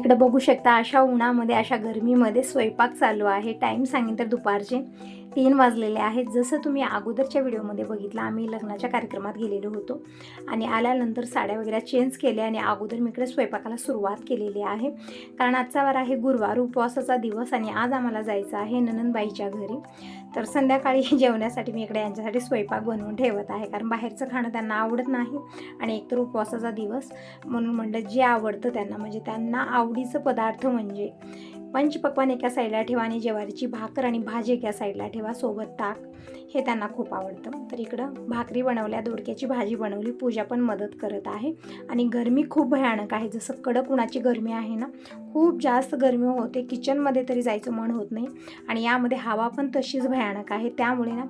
इकडे बघू शकता अशा उन्हामध्ये अशा गरमीमध्ये स्वयंपाक चालू आहे। टाईम सांगितलं तर दुपारचे 3 वाजलेले आहेत। जसं तुम्ही अगोदरच्या व्हिडिओमध्ये बघितलं आम्ही लग्नाच्या कार्यक्रमात गेलेलो होतो आणि आल्यानंतर साड्या वगैरे चेंज केल्या आणि अगोदर मी इकडे स्वयंपाकाला सुरुवात केलेली आहे। कारण आजचा वार आहे गुरुवार, उपवासाचा दिवस आणि आज आम्हाला जायचं आहे ननंदबाईच्या घरी। तर संध्याकाळी जेवण्यासाठी मी इकडे यांच्यासाठी स्वयंपाक बनवून ठेवत आहे, कारण बाहेरचं खाणं त्यांना आवडत नाही आणि एकतर उपवासाचा दिवस म्हणून म्हणलं जे आवडतं त्यांना, म्हणजे त्यांना आवडीचं पदार्थ म्हणजे पंचपक्वान्न एका साईडला ठेवा आणि ज्वारीची भाकर आणि भाजी एका साईडला ठेवा, सोबत ताक, हे त्यांना खूप आवडतं। तर इकडं भाकरी बनवल्या, दोडक्याची भाजी बनवली, पूजा पण मदत करत आहे आणि गरमी खूप भयानक आहे। जसं कडक उन्हाची गरमी आहे ना, खूप जास्त गरमी होते, किचनमध्ये तरी जायचं मन होत नाही आणि यामध्ये हवा पण तशीच भयानक आहे, त्यामुळे ना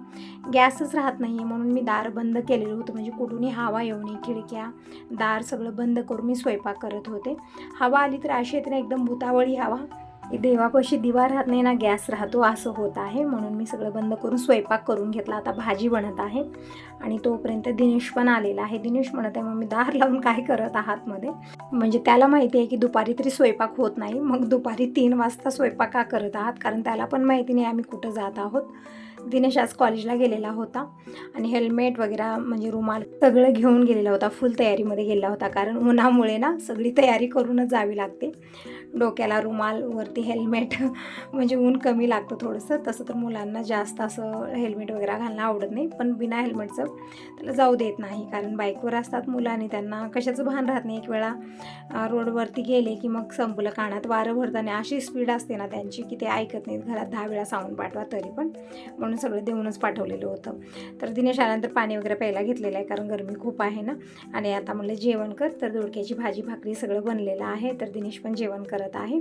गॅसच राहत नाही आहे। म्हणून मी दार बंद केलेलं होतं, म्हणजे कुठूनही हवा येऊ नये, खिडक्या दार सगळं बंद करून मी स्वयंपाक करत होते। हवा आली तर अशी येते ना एकदम भुतावळी हवा, देवापाशी दिवा राहत नाही ना गॅस राहतो, असं होत आहे। म्हणून मी सगळं बंद करून स्वयंपाक करून घेतला। आता भाजी बनत आहे आणि तोपर्यंत दिनेश पण आलेला आहे। दिनेश म्हणत आहे मम्मी दार लावून काय करत आहात मध्ये, म्हणजे त्याला माहिती आहे की दुपारी तरी स्वयंपाक होत नाही, मग दुपारी 3 वाजता स्वयंपाक का करत आहात, कारण त्याला पण माहिती नाही आम्ही कुठं जात आहोत। दिनेश आज कॉलेजला गेलेला होता आणि हेल्मेट वगैरे म्हणजे रुमाल सगळं घेऊन गेलेला होता, फुल तयारीमध्ये गेलेला होता, कारण उन्हामुळे ना सगळी तयारी करूनच जावी लागते। डोक्याला रुमाल, वरती हेल्मेट, म्हणजे ऊन कमी लागतं थोडंसं। तसं तर मुलांना जास्त असं हेल्मेट वगैरे घालणं आवडत नाही, पण बिना हेल्मेटचं त्याला जाऊ देत नाही, कारण बाईकवर असतात मुलं आणि त्यांना कशाचं भान राहत नाही। एक वेळा रोडवरती गेले की मग संपलं, कानात वारं भरताना अशी स्पीड असते ना त्यांची की ते ऐकत नाहीत, घरात 10 वेळा सांगून पाठवा तरी पण, म्हणून सगळं देऊनच पाठवलेलं होतं। तर दिनेश आल्यानंतर पाणी वगैरे प्यायला घेतलेलं आहे, कारण गरमी खूप आहे ना। आणि आता म्हणलं जेवण कर, तर दोडक्याची भाजी भाकरी सगळं बनलेलं आहे, तर दिनेश पण जेवण करत आहे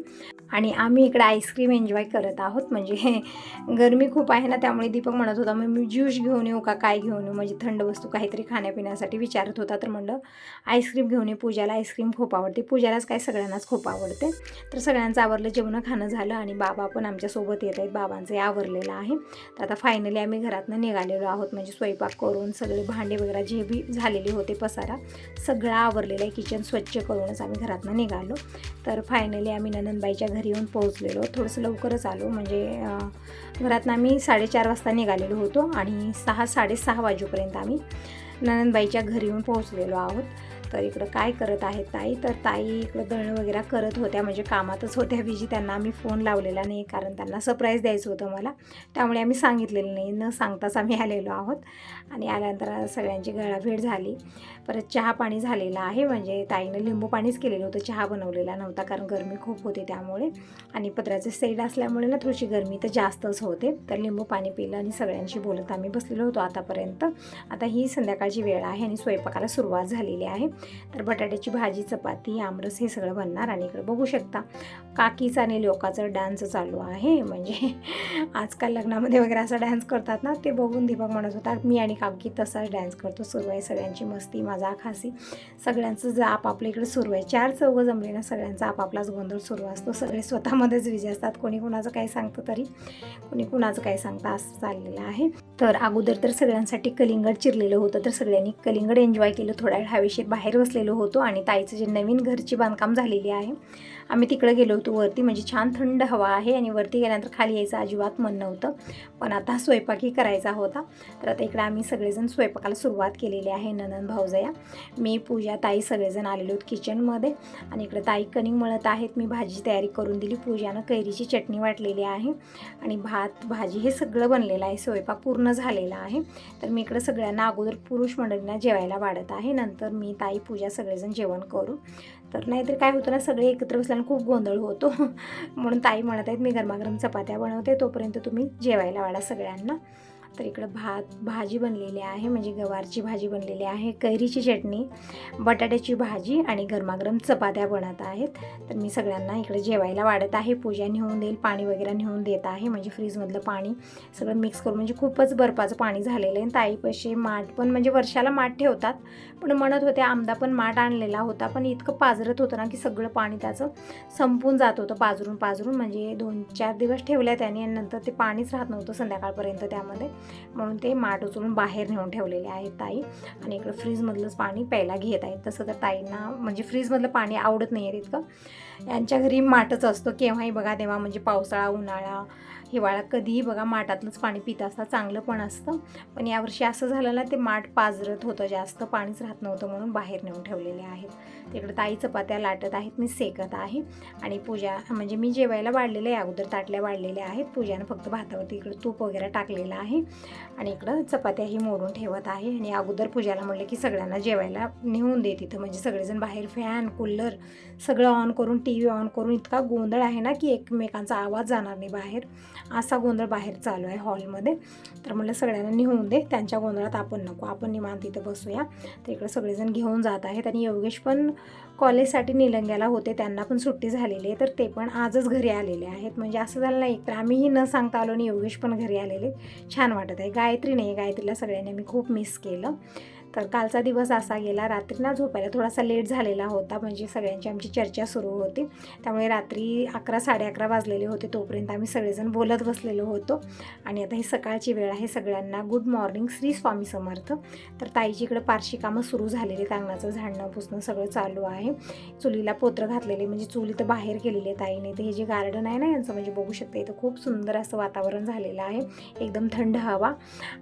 आणि आम्ही इकडे आईस्क्रीम एन्जॉय करत आहोत। म्हणजे गरमी खूप आहे ना, त्यामुळे दीपक म्हणत होता मग मी ज्यूस घेऊन येऊ का, काय घेऊन येऊ, म्हणजे थंड वस्तू काहीतरी खाण्यापिण्यासाठी विचारत होता। तर म्हणलं आईस्क्रीम घेऊन ये, पूजाला आईस्क्रीम खूप आवडते, पूजालाच काय सगळ्यांनाच खूप आवडते। तर सगळ्यांचं आवरलं, जेवण खाणं झालं आणि बाबा पण आमच्यासोबत येत आहेत, बाबांचं आवरलेलं आहे। तर आता फायनली आम्ही घरातनं निघालेलो आहोत, म्हणजे स्वयंपाक करून सगळे भांडे वगैरे जे बी झालेले होते पसारा सगळं आवरलेलं आहे, किचन स्वच्छ करूनच आम्ही घरातनं निघालो। तर फायनली आम्ही ननंदबाईच्या घरी येऊन पोहोचलेलो, थोडंसं लवकरच आलो, म्हणजे घरातनं आम्ही 4:30 वाजता निघालेलो होतो आणि 6-6:30 वाजेपर्यंत आम्ही ननंदबाईच्या घरी येऊन पोहोचलेलो आहोत। तर इकडं काय करत आहेत ताई, तर ताई इकडं दळणं वगैरे करत होत्या, म्हणजे कामातच होत्या बिजी। त्यांना आम्ही फोन लावलेला नाही, कारण त्यांना सरप्राईज द्यायचं होतं मला, त्यामुळे आम्ही सांगितलेलं नाही, न सांगताच आम्ही आलेलो आहोत। आणि आल्यानंतर सगळ्यांची गळाभेट झाली, परत चहा पाणी झालेलं आहे, म्हणजे ताईनं लिंबू पाणीच केलेलं होतं, चहा बनवलेला नव्हता, कारण गरमी खूप होते त्यामुळे, आणि पत्र्याचे सेट असल्यामुळे ना थोडीशी गरमी तर जास्तच होते। तर लिंबू पाणी पिलं आणि सगळ्यांशी बोलत आम्ही बसलेलो होतो आतापर्यंत। आता ही संध्याकाळची वेळ आहे आणि स्वयंपाकाला सुरुवात झालेली आहे। तर बटाट्याची भाजी, चपाती, आमरस हे सगळं बनणार। आणि इकडे बघू शकता काकीचा आणि लोकाचं डान्स चालू आहे, म्हणजे आजकाल लग्नामध्ये वगैरे असा डान्स करतात ना, ते बघून दीपक म्हणत होता मी आणि काकी तसाच डान्स करतो। सुरू आहे सगळ्यांची मस्ती, मजाक, हसी, सगळ्यांचं आपापल्या इकडे सुरू आहे। 4 जमले ना, सगळ्यांचा आपापलाच गोंधळ सुरू असतो, सगळे स्वतःमध्येच बिझी असतात, कोणी कुणाचं काय सांगतं तरी कोणी कुणाचं काय सांगतं, असं चाललेलं आहे। तर अगोदर तर सगळ्यांसाठी कलिंगड चिरलेलं होतं, तर सगळ्यांनी कलिंगड एन्जॉय केलं। थोड्या वेळ हवेशीर बाहेर बसलेलो होतो आणि ताईचं जे नवीन घरची बांधकाम झालेली आहे, आम्ही तिकडे गेलो होतो वरती, म्हणजे छान थंड हवा आहे आणि वरती गेल्यानंतर खाली यायचं अजिबात मन नव्हतं, पण आता स्वयंपाकही करायचा होता। तर आता इकडे आम्ही सगळेजण स्वयंपाकाला सुरुवात केलेली आहे, ननंद भाऊजया, मी, पूजा, ताई सगळेजण आलेलो आहोत किचनमध्ये। आणि इकडे ताई कणिक मळत आहेत, मी भाजी तयारी करून दिली, पूजानं कैरीची चटणी वाटलेली आहे आणि भात भाजी हे सगळं बनलेलं आहे, स्वयंपाक पूर्ण झालेला आहे। तर मी इकडे सगळ्यांना अगोदर पुरुष मंडळींना जेवायला वाढत आहे, नंतर मी, ताई, पूजा सगळेजण जेवण करू। तर नाहीतर काय होतं ना, सगळे एकत्र बसल्यानं खूप गोंधळ होतो, म्हणून ताई म्हणत आहेत मी गरमागरम चपात्या बनवते, तोपर्यंत तुम्ही जेवायला वाढा सगळ्यांना। तर इकडं भाजी बनलेली आहे, म्हणजे गवारची भाजी बनलेली आहे, कैरीची चटणी, बटाट्याची भाजी आणि गरमागरम चपात्या बनत आहेत। तर मी सगळ्यांना इकडे जेवायला वाढत आहे, पूजा नेऊन देईल, पाणी वगैरे नेऊन देत आहे, म्हणजे फ्रीजमधलं पाणी सगळं मिक्स करून, म्हणजे खूपच बर्फाचं पाणी झालेलं आहे। ताईपाशी माठ पण, म्हणजे वर्षाला माठ ठेवतात, पण म्हणत होते आमदा पण माठ आणलेला होता, पण इतकं पाजरत होतं ना की सगळं पाणी त्याचं संपून जात होतं पाजरून, म्हणजे 2-4 दिवस ठेवल्या त्याने आणि नंतर ते पाणीच राहत नव्हतं संध्याकाळपर्यंत त्यामध्ये। म्हणून ते माठ उचलून बाहेर नेऊन ठेवलेले आहेत ताई. आणि इकडं फ्रीजमधलंच पाणी प्यायला घेत आहेत. तसं तर ताईंना म्हणजे फ्रीजमधलं पाणी आवडत नाही आहे तितकं. यांच्या घरी माठच असतो केव्हाही बघा, तेव्हा म्हणजे पावसाळा, उन्हाळा, हिवाळा, कधीही बघा माठातलंच पाणी पित असतात. चांगलं पण असतं. पण यावर्षी असं झालं ना, ते माठ पाझरत होतं, जास्त पाणीच राहत नव्हतं म्हणून बाहेर नेऊन ठेवलेले आहेत. तिकडे ताई चपात्या लाटत आहेत, मी सेकत आहे. आणि पूजा म्हणजे मी जेवायला वाढलेलं आहे, अगोदर ताटल्या वाढलेल्या आहेत. पूजानं फक्त भातावरती इकडं तूप वगैरे टाकलेलं आहे आणि इकडं चपात्याही मोडून ठेवत आहे. आणि अगोदर पूजाला म्हटलं की सगळ्यांना जेवायला नेऊन दे तिथं, म्हणजे सगळेजण बाहेर फॅन, कूलर सगळं ऑन करून, टी व्ही ऑन करून इतका गोंधळ आहे ना की एकमेकांचा आवाज जाणार नाही बाहेर, असा गोंधळ बाहेर चालू आहे हॉलमध्ये. तर म्हटलं सगळ्यांना नेऊन दे, त्यांच्या गोंधळात आपण नको, आपण निवांत इथं बसूया. तर इकडं सगळेजण घेऊन जात आहेत. आणि योगेश पण कॉलेजसाठी निलंग्याला होते, त्यांना पण सुट्टी झालेली आहे, तर ते पण आजच घरी आलेले आहेत. म्हणजे असं झालं ना, एक तर आम्हीही न सांगता आलो आणि योगेश पण घरी आलेले. छान वाटत आहे. गायत्री नाही, गायत्रीला सगळ्यांनी मी खूप मिस केलं. तर कालचा दिवस असा गेला. रात्री ना झोपायला थोडासा लेट झालेला होता, म्हणजे सगळ्यांची आमची चर्चा सुरू होती, त्यामुळे रात्री 11 साडे 11 वाजलेले होते. तोपर्यंत आम्ही सगळेजण बोलत बसलेलो होतो. आणि आता ही सकाळची वेळ आहे. सगळ्यांना गुड मॉर्निंग, श्री स्वामी समर्थ. तर ताईची इकडं पारशी कामं सुरू झालेली, अंगणाचं झाडणं पुसणं सगळं चालू आहे. चुलीला पोत्र घातलेले, म्हणजे चुली तर बाहेर केलेली आहे ताईने. तर हे जे गार्डन आहे ना यांचं, म्हणजे बघू शकता इथं खूप सुंदर असं वातावरण झालेलं आहे, एकदम थंड हवा.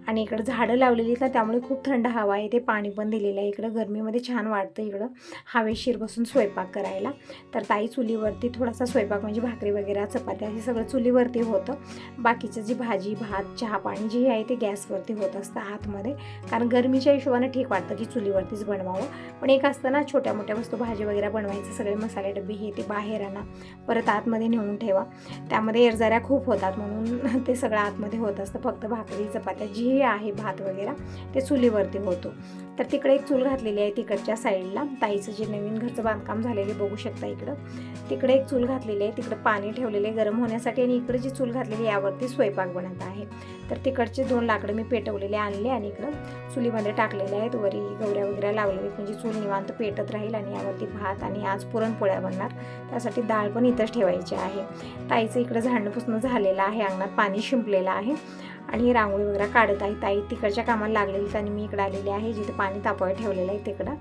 आणि इकडं झाडं लावलेली ना, त्यामुळे खूप थंड हवा आहे. ते पाणी पण दिलेलं आहे. इकडं गरमीमध्ये छान वाटतं इकडं हवेशीर बसून स्वयंपाक करायला. तर ताई चुलीवरती थोडासा स्वयंपाक, म्हणजे भाकरी वगैरे, चपात्या, हे सगळं चुलीवरती होतं. बाकीचं जी भाजी, भात, चहा पाणी जे आहे ते गॅसवरती होत असतं आतमध्ये, कारण गरमीच्या हिशोबाने ठीक वाटतं की चुलीवरतीच बनवावं. पण एक असतं ना, छोट्या मोठ्या वस्तू भाजी वगैरे बनवायचं, सगळे मसाले डबे हे ते बाहेर आणा, परत आतमध्ये नेऊन ठेवा, त्यामध्ये एरझाऱ्या खूप होतात, म्हणून ते सगळं आतमध्ये होत असतं. फक्त भाकरी, चपात्या जी आहे, भात वगैरे ते चुलीवरती होतो. तर तिकडे एक चूल घातलेली आहे तिकडच्या साईडला. ताईचं जे नवीन घरचं बांधकाम झालेलं बघू शकता इकडं. तिकडे एक चूल घातलेली आहे, तिकडं पाणी ठेवलेले गरम होण्यासाठी. आणि इकडे जी चूल घातलेली यावरती स्वयंपाक बनत आहे. तर तिकडचे 2 लाकडं मी पेटवलेले आणले आणि इकडं चुलीमध्ये टाकलेले आहेत. वरी गौऱ्या वगैरे लावलेले आहेत, म्हणजे चूल निवांत पेटत राहील. आणि यावरती भात, आणि आज पुरणपोळ्या बनणार, त्यासाठी डाळ पण इथंच ठेवायची आहे. ताईचं इकडं झाडणं पुसणं झालेलं आहे, अंगणात पाणी शिंपलेलं आहे. आणि रांगोळी वगैरे काढत आहे. ताई तिकडच्या कामाला लागलेली, आणि मी इकडे आलेली आहे, जिथे पाणी तापवायला ठेवलेलं आहे तिकडं.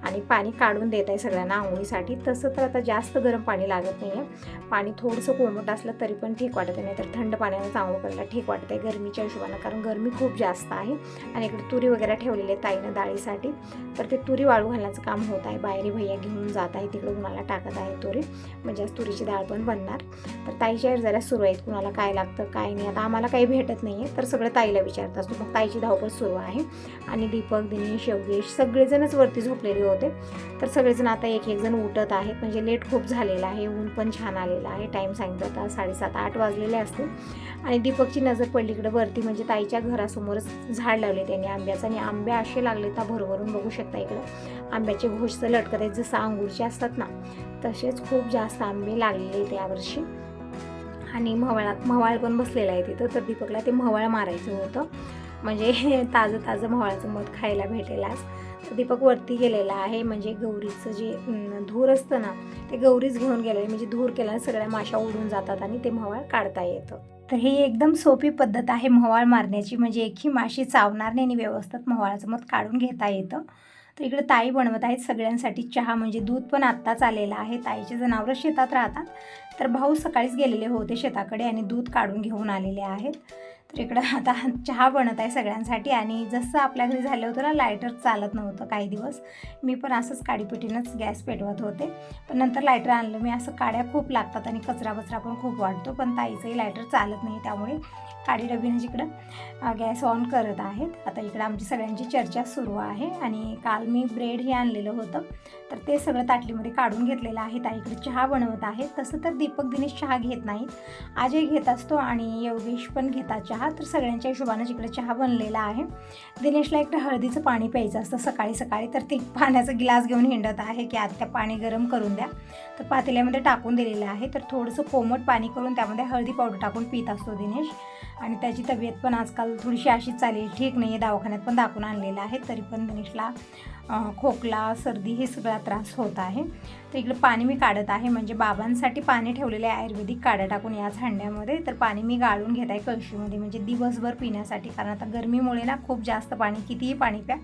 आणि पाणी काढून देत आहे सगळ्यांना आंघोळीसाठी. तसं तर आता जास्त गरम पाणी लागत नाही आहे, पाणी थोडंसं कोमट असलं तरी पण ठीक वाटत नाही. तर थंड पाण्यानं आंघोळ करायला ठीक वाटतं आहे गरमीच्या हिशोबानं, कारण गरमी खूप जास्त आहे. आणि इकडे तुरी वगैरे ठेवलेली आहे ताईनं डाळीसाठी. तर ते तुरी वाळू घालण्याचं काम होत आहे. बाहेरी भैया घेऊन जात आहे, तिकडे उन्हाला टाकत आहे तुरी, म्हणजे आज तुरीची डाळ पण बनणार. तर ताईच्या जरा सुरू आहेत, कुणाला काय लागतं काय नाही. आता आम्हाला काही भेटत नाही आहे, तर सगळं ताईला विचारत असतो. मग ताईची धावपळ सुरू आहे. आणि दीपक, दिनेश, योगेश सगळेजणच वरती झोपलेले होते. तर सगळेजण आता एक एक जण उठत आहेत, म्हणजे लेट खूप झालेला आहे. ऊन पण छान आलेला आहे. टाईम सांगितलं आता 7:30-8 वाजलेले असतील. आणि दीपकची नजर पडली इकडं वरती, म्हणजे ताईच्या घरासमोरच झाड लावले त्यांनी आंब्याचं. आणि आंबे असे लागले तर भरभरून बघू शकता इकडं आंब्याचे घोष लटकत आहेत, जसं अंगूरचे असतात ना तसेच खूप जास्त आंबे लागलेले आहेत यावर्षी. आणि म्हावळ पण बसलेला आहे तिथं. तर दीपकला ते म्हावळ मारायचं होतं, म्हणजे ताजं म्हावळाचं मध खायला भेटेल आज. तर दीपक वरती गेलेला आहे, म्हणजे गौरीचं जे धूर असतं ना ते गौरीच घेऊन गेलेलं, म्हणजे धूर केल्याने सगळ्या माशा उडून जातात आणि ते म्हावळ काढता येतं. तर ही एकदम सोपी पद्धत आहे म्हावळ मारण्याची, म्हणजे एकही माशी चावणार नाही आणि व्यवस्थित म्हावळाचं मध काढून घेता येतं. तर इकडे ताई बनवत आहेत सगळ्यांसाठी चहा, म्हणजे दूध पण आत्ताच आलेलं आहे. ताईचे जनावरं शेतात राहतात, तर भाऊ सकाळीच गेलेले होते शेताकडे आणि दूध काढून घेऊन आलेले आहेत. तर इकडं आता चहा बनत आहे सगळ्यांसाठी. आणि जसं आपल्या घरी झालं होतं ना, लायटर चालत नव्हतं काही दिवस, मी पण असंच काडीपेटीनंच गॅस पेटवत होते. पण नंतर लायटर आणलं मी. असं काड्या खूप लागतात आणि कचरा पण खूप वाटतो, पण ताईचंही लायटर चालत नाही, त्यामुळे काडी डबीनं जिकडं गॅस ऑन करत आहेत. आता इकडं आमची सगळ्यांची चर्चा सुरू आहे. आणि काल मी ब्रेड हे आणलेलं होतं, तर ते सगळं ताटलीमध्ये काढून घेतलेलं आहे. ताईकडे चहा बनवत आहे. तसं तर दीपक, दिनेश चहा घेत नाहीत, आजही घेत असतो आणि योगेश पण घेतात चहा. तर सगळ्यांच्या हिशोबानं इकडे चहा बनलेला आहे. दिनेशला इकडे हळदीचं पाणी प्यायचं असतं सकाळी सकाळी, तर ते पाण्याचा गिलास घेऊन हिंडत आहे की आत्या पाणी गरम करून द्या. तर पातेल्यामध्ये टाकून दिलेलं आहे. तर थोडंसं कोमट पाणी करून त्यामध्ये हळदी पावडर टाकून पित असतो दिनेश. आणि त्याची तब्येत पण आजकाल थोडीशी अशीच चालेल, ठीक नाही आहे, दवाखान्यात पण दाखवून आणलेलं आहे. तरी पण दिनेशला खोकला, सर्दी हे सगळा त्रास होत आहे. तर इकडे पाणी मी काढत आहे, म्हणजे बाबांसाठी पाणी ठेवलेलं आहे आयुर्वेदिक काढा टाकून याच हांड्यामध्ये. तर पाणी मी गाळून घेत आहे कळशीमध्ये, म्हणजे म्हणजे दिवसभर पिण्यासाठी, कारण आता गरमीमुळे ना खूप जास्त पाणी, कितीही पाणी प्या,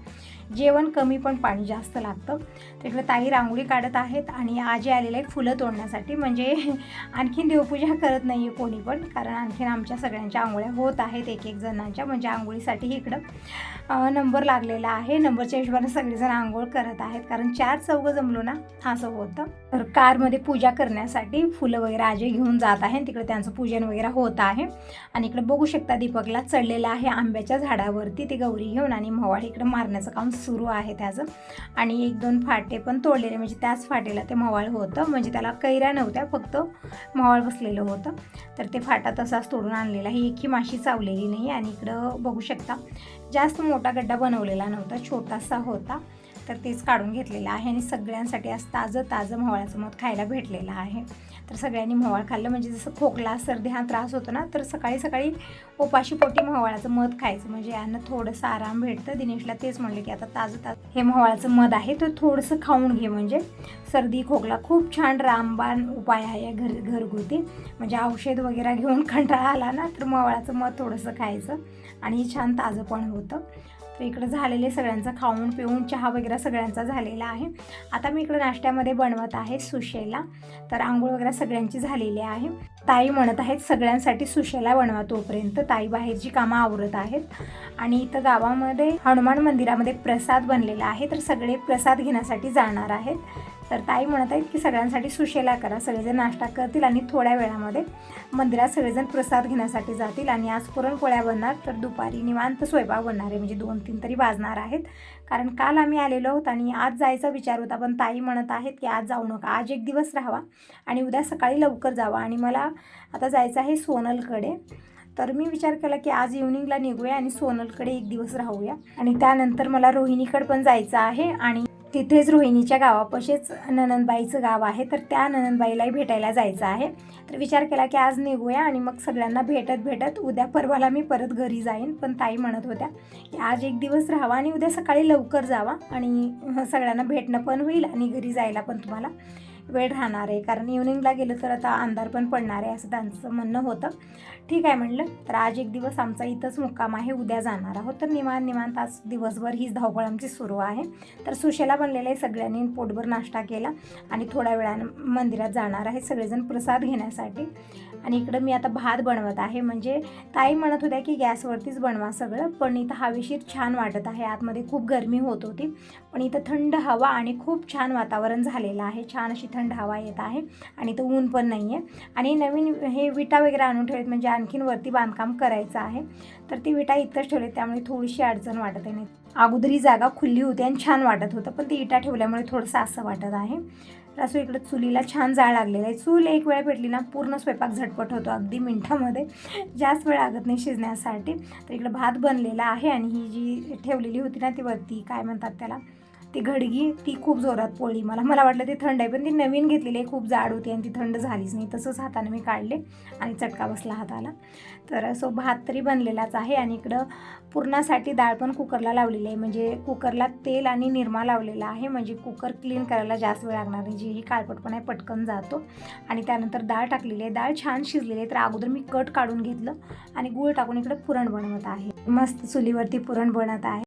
जेवण कमी पण पाणी जास्त लागतं. तर इकडे ताई रांगोळी काढत आहेत आणि आजी आलेले आहे फुलं तोडण्यासाठी. म्हणजे आणखीन देवपूजा करत नाही आहे कोणी पण, कारण आणखीन आमच्या सगळ्यांच्या आंघोळ्या होत आहेत एक एक जणांच्या, म्हणजे आंघोळीसाठी इकडं नंबर लागलेला आहे. नंबरच्या हिशोबाने सगळेजण आंघोळ करत आहेत, कारण 4 चौघं जमलो ना असं होतं. तर कारमध्ये पूजा करण्यासाठी फुलं वगैरे आजी घेऊन जात आहे, तिकडे त्यांचं पूजन वगैरे होत आहे. आणि इकडे बघू शकता दीपकला चढलेला आहे आंब्याच्या झाडावरती ते गौरी घेऊन, आणि मवाळ इकडे मारण्याचं काम सुरू आहे त्याचं. आणि 1-2 फाटे पण तोडलेले, म्हणजे त्याच फाटेला ते मवाळ होतं, म्हणजे त्याला कैऱ्या नव्हत्या, फक्त मवाळ बसलेलं होतं. तर ते फाटा तसाच तोडून आणलेला आहे, एकही माशी चावलेली नाही. आणि इकडं बघू शकता जास्त मोठा गड्डा बनवलेला नव्हता, छोटासा होता, तर तेच काढून घेतलेलं आहे. आणि सगळ्यांसाठी आज ताजं म्हावळाचं मध खायला भेटलेलं आहे. तर सगळ्यांनी म्हावळ खाल्लं, म्हणजे जसं खोकला सर्दी हा त्रास होतो ना, तर सकाळी सकाळी उपाशी पोटी म्हावळाचं मध खायचं, म्हणजे यांना थोडंसं आराम भेटतं. दिनेशला तेच म्हणले की आता ताजं हे म्हावळाचं मध आहे तर थोडंसं खाऊन घे, म्हणजे सर्दी खोकला खूप छान रामबाण उपाय आहे घरगुती, म्हणजे औषध वगैरे घेऊन कंटाळा आला ना तर म्हावळाचं मध थोडंसं खायचं आणि छान ताजं पण होतं. तर इकडं झालेले सगळ्यांचं खाऊन पिऊन चहा वगैरे सगळ्यांचा झालेला आहे. आता मी इकडं नाश्त्यामध्ये बनवत आहे सुशेला. तर आंघोळ वगैरे सगळ्यांची झालेली आहे. ताई म्हणत आहेत सगळ्यांसाठी सुशेला बनवा, तोपर्यंत ताई बाहेरची कामं आवरत आहेत. आणि इथं गावामध्ये हनुमान मंदिरामध्ये प्रसाद बनलेला आहे, तर सगळे प्रसाद घेण्यासाठी जाणार आहेत. तर ताई म्हणत आहेत की सगळ्यांसाठी सुशेला करा, सगळेजण नाश्ता करतील आणि थोड्या वेळामध्ये मंदिरात सगळेजण प्रसाद घेण्यासाठी जातील. आणि आज पुरणपोळ्या बनणार, तर दुपारी निवांत स्वयंपाक बनणार आहे, म्हणजे 2-3 तरी वाजणार आहेत, कारण काल आम्ही आलेलो आहोत आणि आज जायचा विचार होता, पण ताई म्हणत आहेत की आज जाऊ नका, आज एक दिवस राहावा आणि उद्या सकाळी लवकर जावा. आणि मला आता जायचं आहे सोनलकडे. तर मी विचार केला की आज इव्हनिंगला निघूया आणि सोनलकडे एक दिवस राहूया. आणि त्यानंतर मला रोहिणीकडे पण जायचं आहे, आणि तिथेच रोहिणीच्या गावापाशीच ननंदबाईचं गाव आहे, तर त्या ननंदबाईलाही भेटायला जायचं आहे. तर विचार केला की आज निघूया आणि मग सगळ्यांना भेटत उद्या परवाला मी परत घरी जाईन. पण ताई म्हणत होत्या की आज एक दिवस राहावा आणि उद्या सकाळी लवकर जावा, आणि सगळ्यांना भेटणं पण होईल आणि घरी जायला पण तुम्हाला वेळ राहणार आहे, कारण इव्हनिंगला गेलं तर आता अंधार पण पडणार आहे असं त्यांचं म्हणणं होतं. ठीक आहे म्हणलं, तर आज एक दिवस आमचा इथंच मुक्काम आहे, उद्या जाणार आहोत. तर निवांत आज दिवसभर हीच धावपळ आमची सुरू आहे. तर सुशेला बनलेलं आहे, सगळ्यांनी पोटभर नाश्ता केला आणि थोड्या वेळानं मंदिरात जाणार आहे सगळेजण प्रसाद घेण्यासाठी. आणि इकडं मी आता भात बनवत आहे, म्हणजे ताई म्हणत होत्या की गॅसवरतीच बनवा सगळं, पण इथं हवेशीर छान वाटत आहे. आतमध्ये खूप गरमी होत होती, पण इथं थंड हवा आणि खूप छान वातावरण झालेलं आहे, छान अशी थंड हवा येत आहे आणि इथं ऊन पण नाही आहे. आणि नवीन हे विटा वगैरे आणून ठेवलेत, म्हणजे आणखीन वरती बांधकाम करायचं आहे, तर ती विटा इथंच ठेवले, त्यामुळे थोडीशी अडचण वाटत आहे. अगोदर ही जागा खुली होती आणि छान वाटत होतं, पण ती इटा ठेवल्यामुळे थोडंसं असं वाटत आहे. तर असं इकडं चुलीला छान जाळ लागलेला आहे. चूल एक वेळ पेटली ना पूर्ण स्वयंपाक झटपट होतो, अगदी मिनटामध्ये, जास्त वेळ लागत नाही शिजण्यासाठी. तर इकडं भात बनलेला आहे आणि ही जी ठेवलेली होती ना ती वरती काय म्हणतात त्याला, ती घडगी, ती खूप जोरात पोळली. मला वाटलं ती थंड आहे, पण ती नवीन घेतलेली आहे, खूप जाड होती आणि ती थंड झालीच नाही. तसंच हाताने मी काढले आणि चटका बसला हाताला. तर असं भात तरी बनलेलाच आहे. आणि इकडं पुरणासाठी डाळ पण कुकरला लावलेली आहे, म्हणजे कुकरला तेल आणि निरमा लावलेला आहे, म्हणजे कुकर क्लीन करायला जास्त वेळ लागणार नाही, जी ही काळपटपण आहे पटकन जातो. आणि त्यानंतर डाळ टाकलेली आहे, डाळ छान शिजलेली आहे. तर अगोदर मी कट काढून घेतलं आणि गूळ टाकून इकडे पुरण बनवत आहे, मस्त चुलीवरती पुरण बनत आहे.